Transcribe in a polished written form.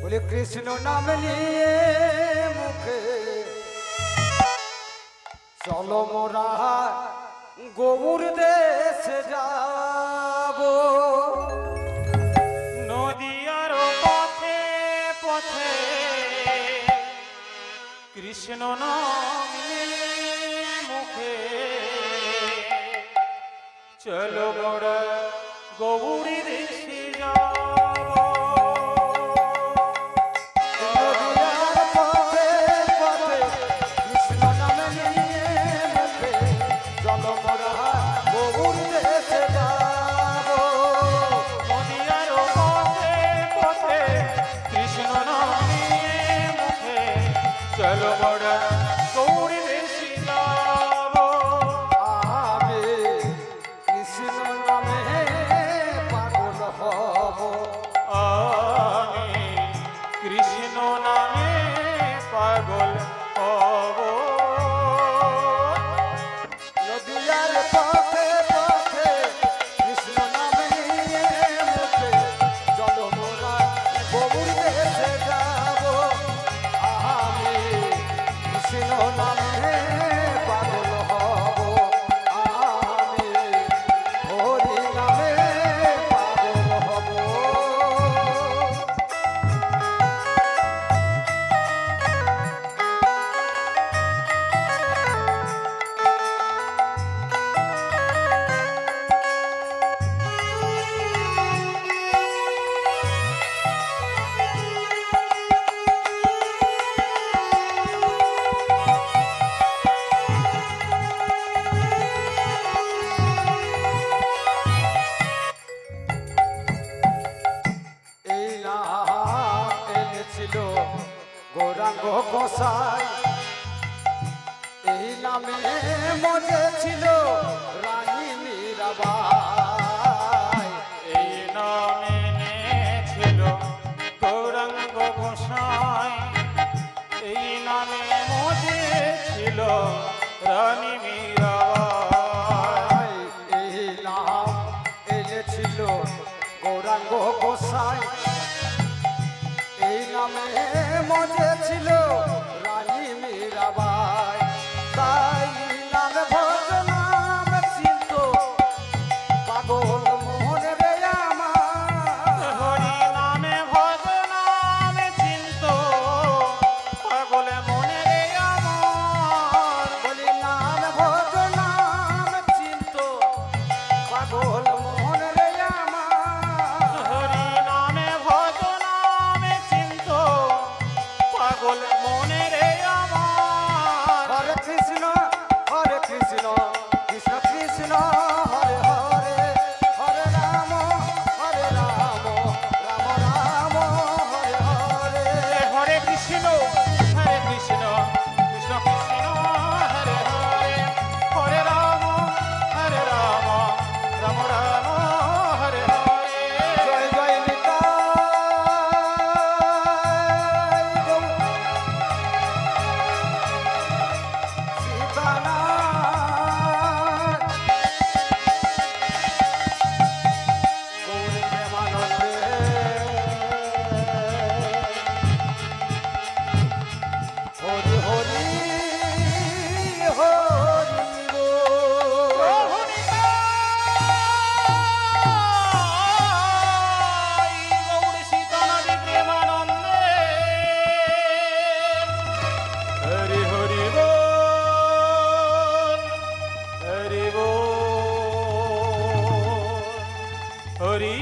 বলে কৃষ্ণ নাম নিয়ে মুখে চলো মোরা গৌর দেশে যাব নদিয়ার পথে পথে কৃষ্ণ নাম মুখে চলো মোরা গৌরী দেশে যাব নদিয়ার পথে পথে কৃষ্ণ নাম নিয়ে মুখে চলো মোরা গৌর দেশে যাব নদিয়ার পথে পথে কৃষ্ণ নাম মুখে চলো মোরা গৌরী দেশে যাব আমি কৃষ্ণ নামে পাগল হব আমি কৃষ্ণ নামে পাগল হব নদিয়ার পথে পথে কৃষ্ণ নাম নিয়ে মুখে চলো মোরা গৌর দেশে যাব আমি কৃষ্ণ নামে পাগল হব আমি হরি নামে পাগল হব এই নাম এনেছিল গৌরাঙ্গ গোসাই এই নামে মজেছিল রানী মীরাবাই এই নামে ছিল গৌরাঙ্গ গোসাই এই নামে মজে ছিল রানী মীরাবাই এই নাম এনেছিল গৌরাঙ্গ গোসাই এই নামে মজেছিল রানী মীরাবাই তাই নামে ভজ নাম চিন্ত পাগল মোহন রে আমার হরি নামে ভজ নামে চিন্ত পাগল মনে রে আমার বলি নাম ভজ নাম চিন্ত পাগল মোহন রে আমার হরি নামে ভজ নামে চিন্ত পাগল মনে রে আমার হরে কৃষ্ণ কৃষ্ণ কৃষ্ণ হরে হরে হরে রাম রাম রাম হরে হরে হরে কৃষ্ণ কৃষ্ণ কৃষ্ণ হরে হরে হরে রাম রাম রাম হরে হরে জয় জয় নিতাই গৌর সীতানাথ গৌর প্রেমানন্দে হরি হরি হরি বল। গৌর সীতানাথ প্রেমানন্দে হরি হরি বল হরি বল হরি